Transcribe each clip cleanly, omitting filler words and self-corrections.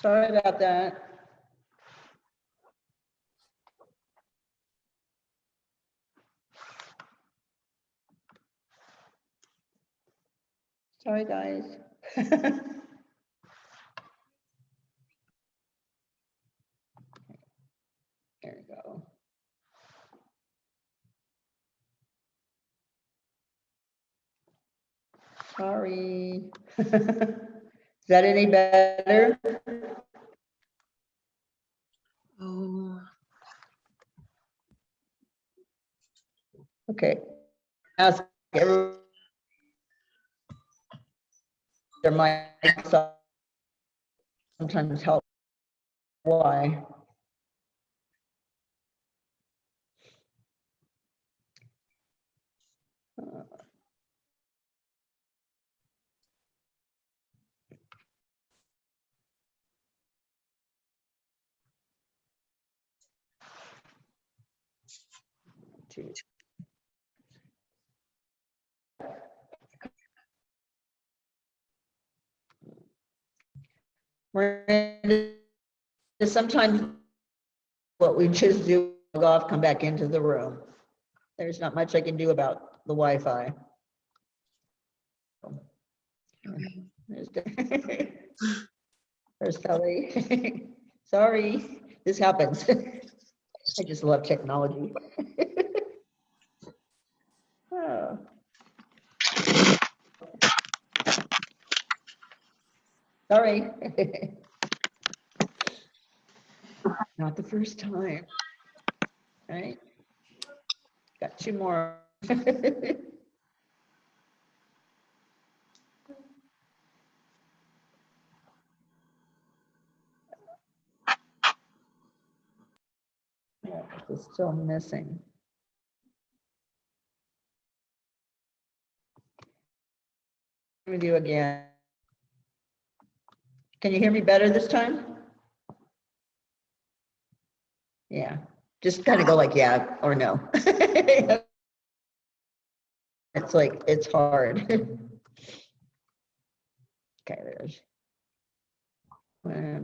Sorry about that. Sorry, guys. There we go. Sorry. Is that any better? Oh, Okay. Ask everyone. There might sometimes help. Why? Sometimes what we just do, log off, come back into the room. There's not much I can do about the Wi-Fi. okay. There's Kelly. Sorry, this happens. I just love technology. Oh. Sorry. Not the first time. Right? Got two more. Yeah, it's still missing. Let me do again. Can you hear me better this time? Yeah, just kind of go like yeah or no. It's like, it's hard. Okay, there's.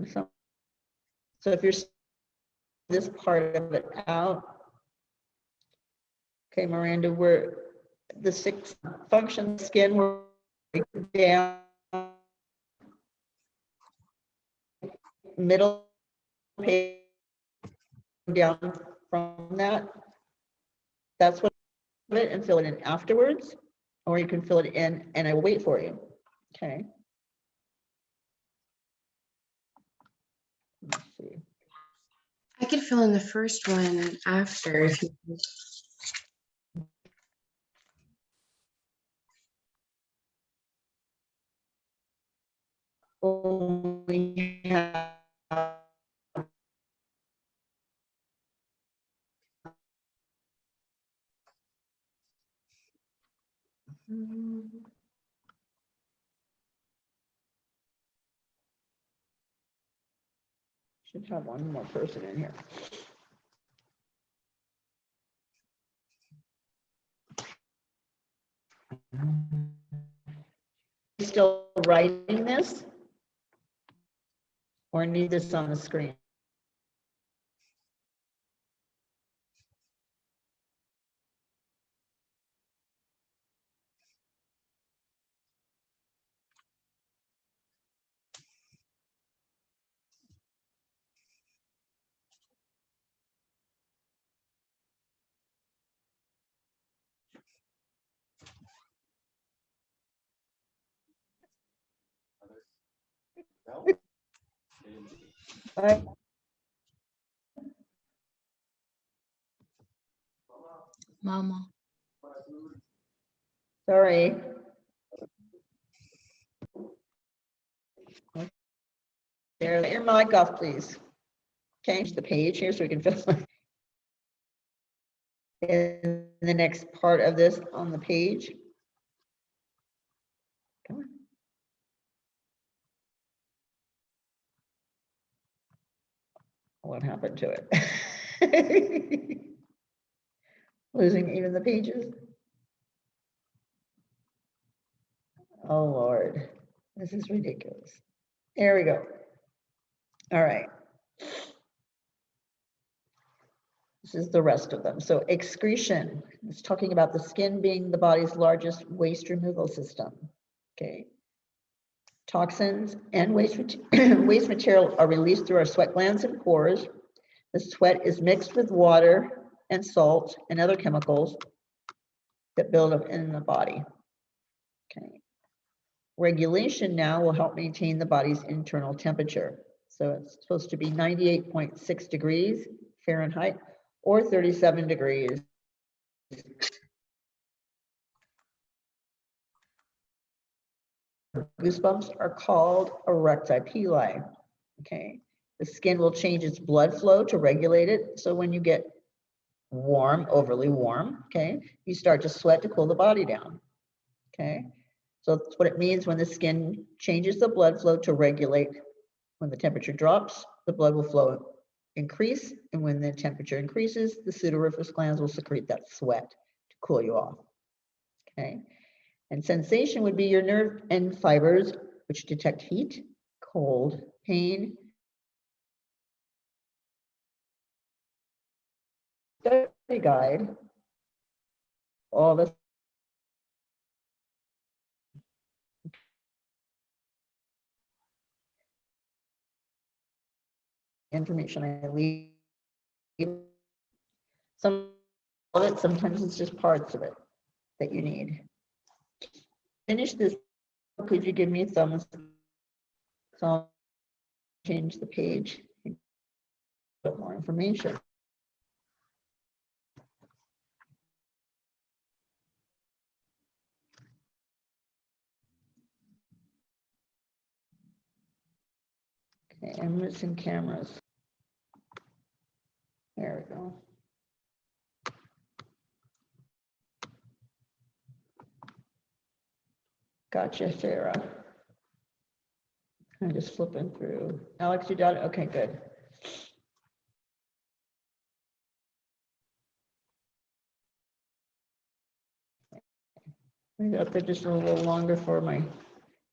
So if you're this part of it out. Okay, Miranda, we're the 6 function skin, we're down middle page down from that. That's what it and fill it in afterwards, or you can fill it in and I will wait for you. Okay. Let's see. I could fill in the first one after if you. Only have should have one more person in here. Still writing this or need this on the screen? Right. Mama. Sorry. There, let your mic off, please. Change the page here so we can fill in the next part of this on the page. Come on. What happened to it? Losing even the pages. Oh Lord, this is ridiculous. There we go. All right. This is the rest of them. So excretion is talking about the skin being the body's largest waste removal system. Okay. Toxins and waste material are released through our sweat glands and pores. The sweat is mixed with water and salt and other chemicals that build up in the body. Okay. Regulation now will help maintain the body's internal temperature. So it's supposed to be 98.6 degrees Fahrenheit or 37 degrees. Goosebumps are called erecti pili. Okay. The skin will change its blood flow to regulate it. So when you get warm, overly warm, okay, you start to sweat to cool the body down. Okay. So that's what it means when the skin changes the blood flow to regulate. When the temperature drops, the blood will flow increase, and when the temperature increases, the sudoriferous glands will secrete that sweat to cool you off. Okay. And sensation would be your nerve end fibers, which detect heat, cold, pain. Study guide, all this information I leave. Some of it, sometimes it's just parts of it that you need. Finish this. Could you give me a thumbs up? So I'll change the page. Put more information. Okay, I'm missing cameras. There we go. Gotcha, Sarah. I'm just flipping through. Alex, you got it? Okay, good. Maybe up there just a little longer for my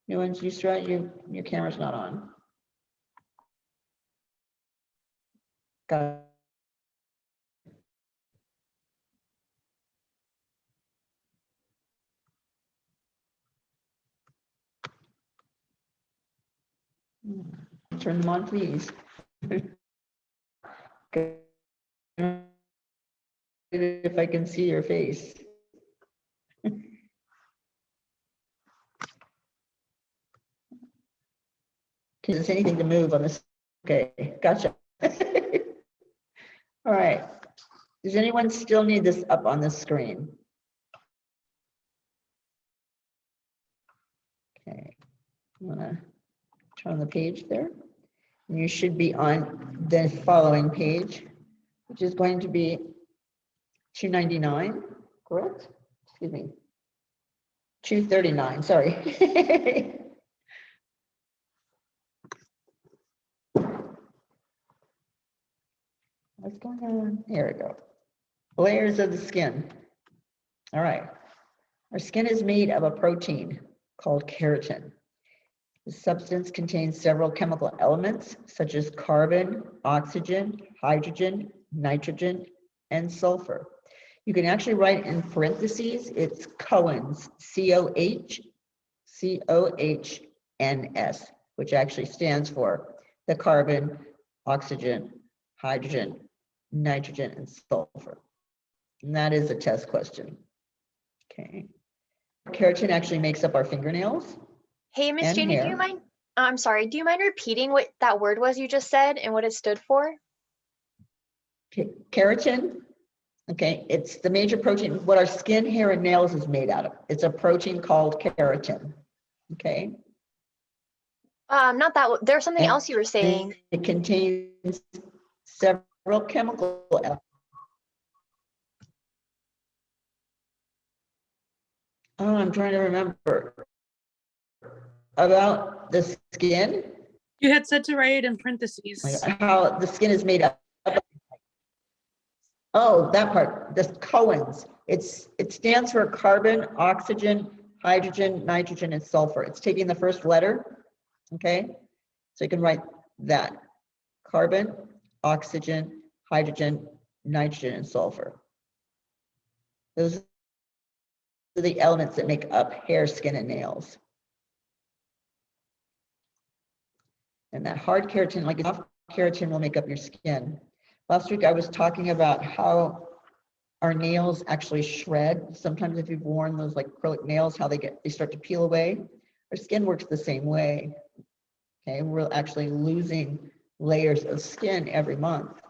new ones. You try, your camera's not on. Got it. Turn them on, please. If I can see your face. Is anything to move on this? Okay, gotcha. All right. Does anyone still need this up on the screen? Okay, I'm gonna turn the page there. And you should be on the following page, which is going to be 299, correct? Excuse me. 239, sorry. What's going on? Here we go. Layers of the skin. All right. Our skin is made of a protein called keratin. The substance contains several chemical elements such as carbon, oxygen, hydrogen, nitrogen, and sulfur. You can actually write in parentheses, it's Cohen's, C-O-H-N-S, which actually stands for the carbon, oxygen, hydrogen, nitrogen, and sulfur. And that is a test question. Okay. Keratin actually makes up our fingernails. Hey, Miss And Janie, do hair. you mind? I'm sorry. Do you mind repeating what that word was you just said and what it stood for? Keratin, okay, it's the major protein, what our skin, hair, and nails is made out of. It's a protein called keratin, okay? Not that. There's something And else you were saying. it contains several chemical elements. Oh, I'm trying to remember. About the skin, You had said to write it in parentheses. how the skin is made up. Oh, that part, the Cohen's. It stands for carbon, oxygen, hydrogen, nitrogen, and sulfur. It's taking the first letter, okay? So you can write that. carbon, oxygen, hydrogen, nitrogen, and sulfur. Those are the elements that make up hair, skin, and nails. And that hard keratin, like soft keratin, will make up your skin. Last week I was talking about how our nails actually shred. Sometimes if you've worn those like acrylic nails, how they start to peel away. Our skin works the same way. Okay, we're actually losing layers of skin every month.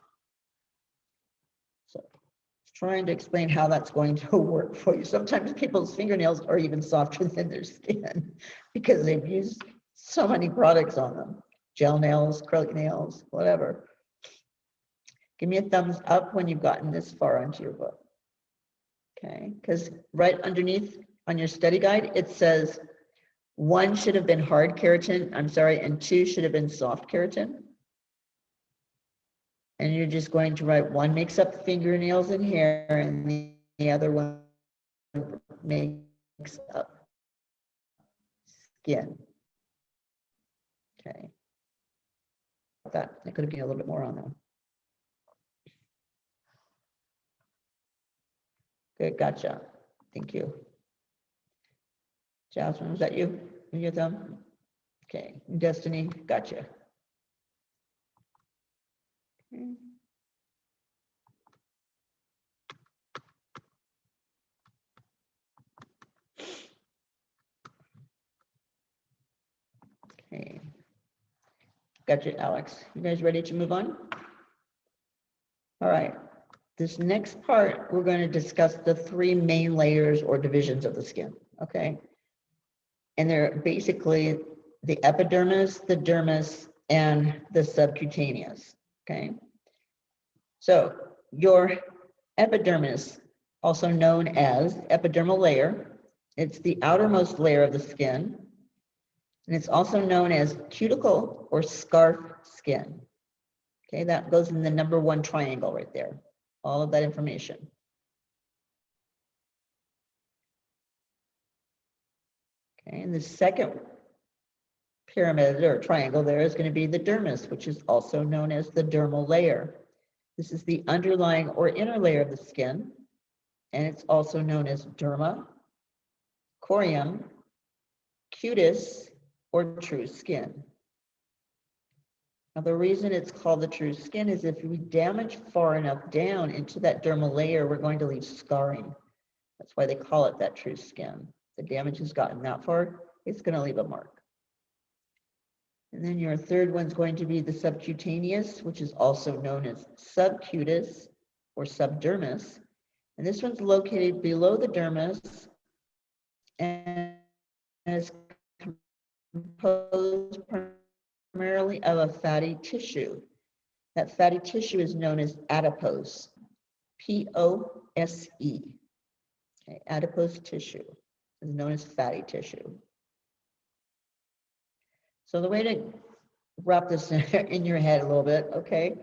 So trying to explain how that's going to work for you. Sometimes people's fingernails are even softer than their skin because they've used so many products on them. Gel nails, acrylic nails, whatever. Give me a thumbs up when you've gotten this far onto your book. Okay, because right underneath on your study guide, it says 1 should have been hard keratin, and 2 should have been soft keratin. And you're just going to write 1 makes up fingernails and hair, and the other one makes up skin. Okay. That I could have given a little bit more on that. Good, gotcha. Thank you. Jasmine, was that you? Your thumb? Okay. Destiny, gotcha. Okay. Okay. Gotcha, Alex. You guys ready to move on? All right. This next part, we're going to discuss the 3 main layers or divisions of the skin, okay? And they're basically the epidermis, the dermis, and the subcutaneous, okay? So your epidermis, also known as epidermal layer, it's the outermost layer of the skin, and it's also known as cuticle or scarf skin. Okay, that goes in the number 1 triangle right there. All of that information. Okay, and the second pyramid or triangle there is going to be the dermis, which is also known as the dermal layer. This is the underlying or inner layer of the skin, and it's also known as derma, corium, cutis, or true skin. Now, the reason it's called the true skin is if we damage far enough down into that dermal layer, we're going to leave scarring. That's why they call it that true skin. The damage has gotten that far, it's going to leave a mark. And then your third one's going to be the subcutaneous, which is also known as subcutis or subdermis. And this one's located below the dermis and is composed primarily of a fatty tissue. That fatty tissue is known as adipose, P-O-S-E. Okay, adipose tissue is known as fatty tissue. So the way to wrap this in your head a little bit, okay?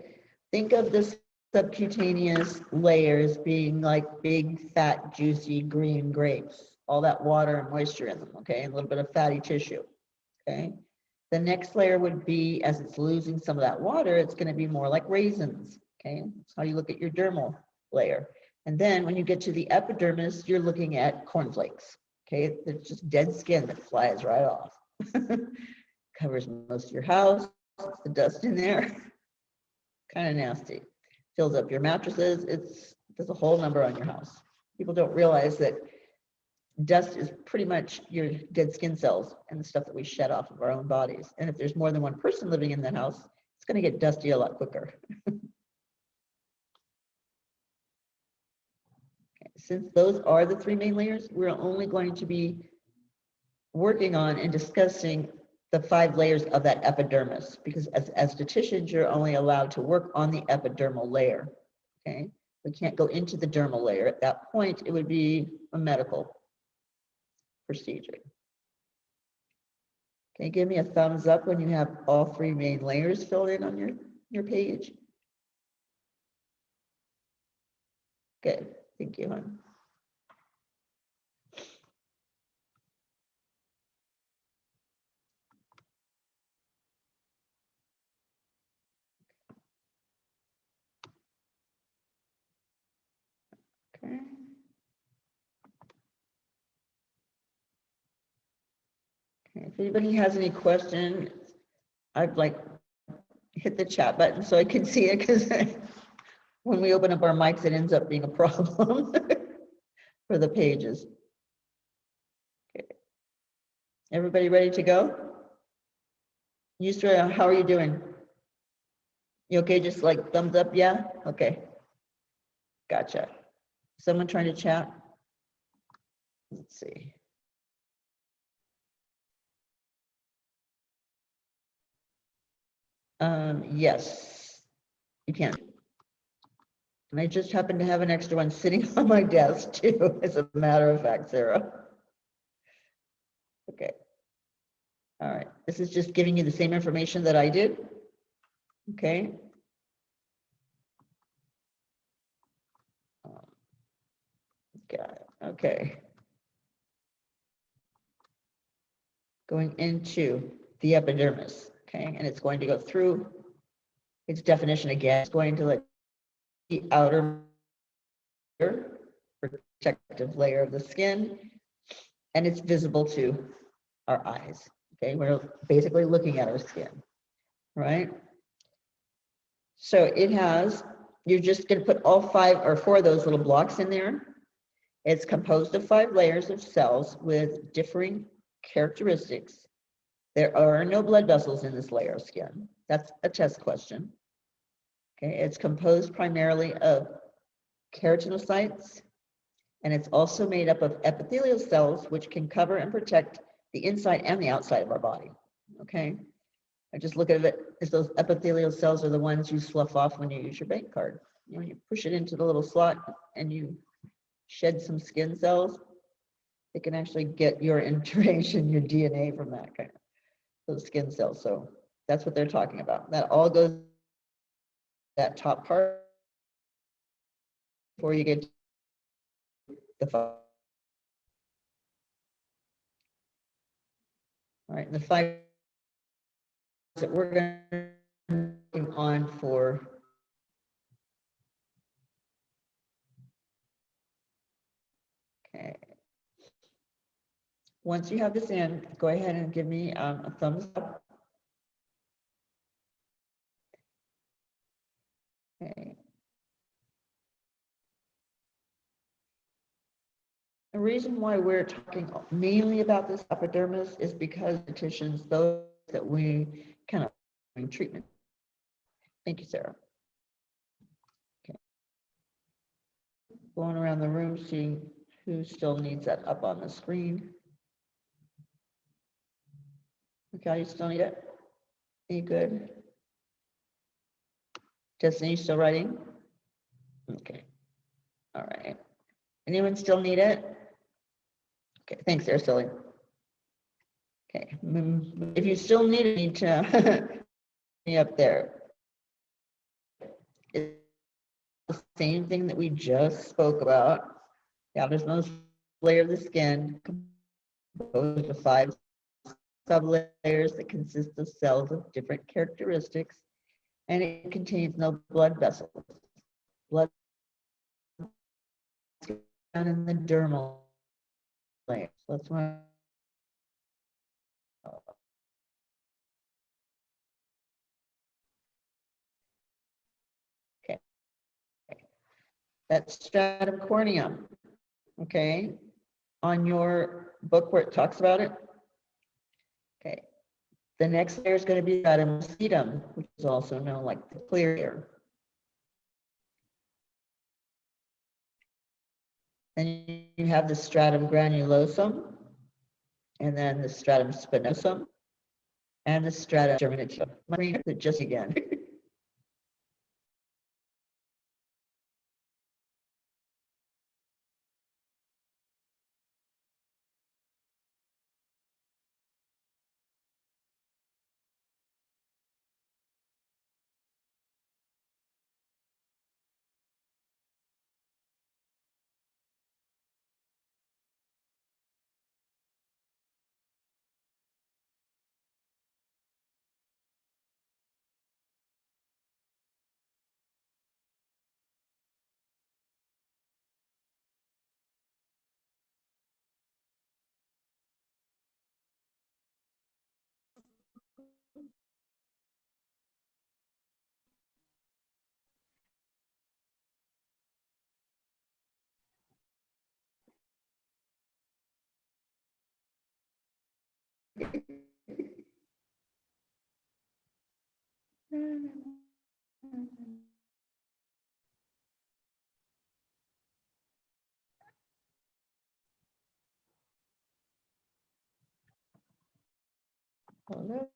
Think of this subcutaneous layers being like big, fat, juicy green grapes, all that water and moisture in them, okay? And a little bit of fatty tissue, okay? The next layer would be, as it's losing some of that water, it's going to be more like raisins, okay? That's how you look at your dermal layer. And then when you get to the epidermis, you're looking at cornflakes, okay? It's just dead skin that flies right off. Covers most of your house, the dust in there, kind of nasty. Fills up your mattresses, there's a whole number on your house. People don't realize that dust is pretty much your dead skin cells and the stuff that we shed off of our own bodies. And if there's more than 1 person living in that house, it's going to get dusty a lot quicker. Okay, since those are the 3 main layers, we're only going to be working on and discussing the 5 layers of that epidermis, because as estheticians, you're only allowed to work on the epidermal layer, okay? We can't go into the dermal layer. At that point, it would be a medical procedure. Okay, give me a thumbs up when you have all 3 main layers filled in on your page. Good, thank you, hon. Okay, if anybody has any questions, I'd like hit the chat button so I can see it, because when we open up our mics, it ends up being a problem for the pages. Okay. Everybody ready to go? Yusra, how are you doing? You okay? Just like thumbs up, yeah? Okay. Gotcha. Someone trying to chat? Let's see. Yes, you can. And I just happen to have an extra one sitting on my desk too, as a matter of fact, Sarah. Okay. All right. This is just giving you the same information that I did. Okay. Got it. Okay. Going into the epidermis. Okay. And it's going to go through its definition again. It's going to let the outer protective layer of the skin, and it's visible to our eyes. Okay, we're basically looking at our skin, right? So it has, you're just going to put all 5 or 4 of those little blocks in there. It's composed of 5 layers of cells with differing characteristics. There are no blood vessels in this layer of skin. That's a test question. Okay, it's composed primarily of keratinocytes, and it's also made up of epithelial cells, which can cover and protect the inside and the outside of our body. Okay, I just look at it as those epithelial cells are the ones you slough off when you use your bank card. You know, you push it into the little slot and you shed some skin cells. It can actually get your information, your DNA from that kind of those skin cells. So that's what they're talking about. That all goes that top part before you get to the all right, the 5 that we're going on for okay. Once you have this in, go ahead and give me a thumbs up. Okay. The reason why we're talking mainly about this epidermis is because petitions those that we kind of bring treatment. Thank you, Sarah. Okay. Going around the room, seeing who still needs that up on the screen. Okay, you still need it? Are you good? Justin, you still writing? Okay. All right. Anyone still need it? Okay, thanks, Araceli. Okay, if you still need it, you need to me up there. It's the same thing that we just spoke about. The outermost layer of the skin composed of 5 sublayers that consist of cells of different characteristics, and it contains no blood vessels. Blood down in the dermal layer. So that's why. Okay. That's stratum corneum. Okay. On your book where it talks about it. Okay. The next layer is going to be stratum lucidum, which is also known like the clear layer. Then you have the stratum granulosum, and then the stratum spinosum, and the stratum germinativum. Just again. Hello? Hello?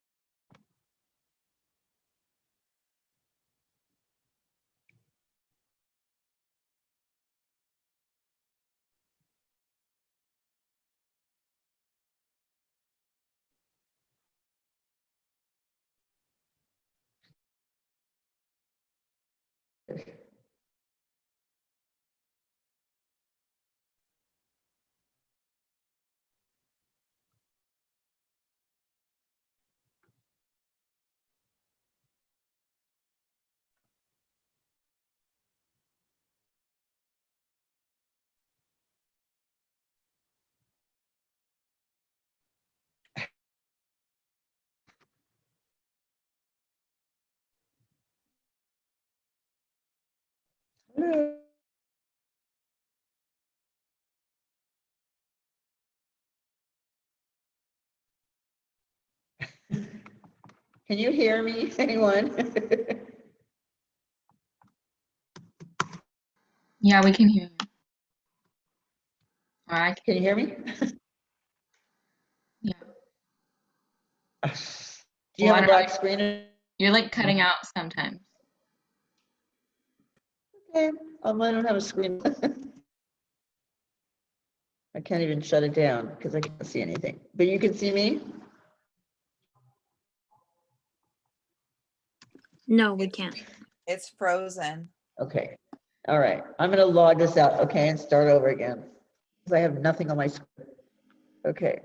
Can you hear me, anyone? Yeah, we can hear you. Or I can, Can you hear me? yeah. Do you Well, I have a don't know. black screen? You're like cutting out sometimes. Okay, I don't have a screen. I can't even shut it down because I can't see anything, but you can see me? No, we can't. It's frozen. Okay, all right, I'm gonna log this out, okay, and start over again. Because I have nothing on my screen. Okay.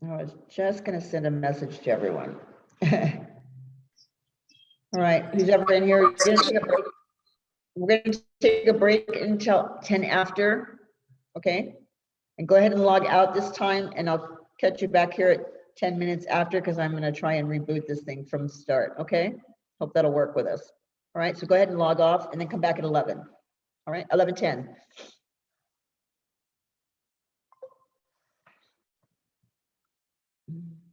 I was just gonna send a message to everyone. All right, who's ever in here? We're gonna take a break until 10 after, okay? And go ahead and log out this time, and I'll catch you back here at 10 minutes after, because I'm gonna try and reboot this thing from the start, okay? Hope that'll work with us. All right, so go ahead and log off and then come back at 11. All right, 11:10. Mm.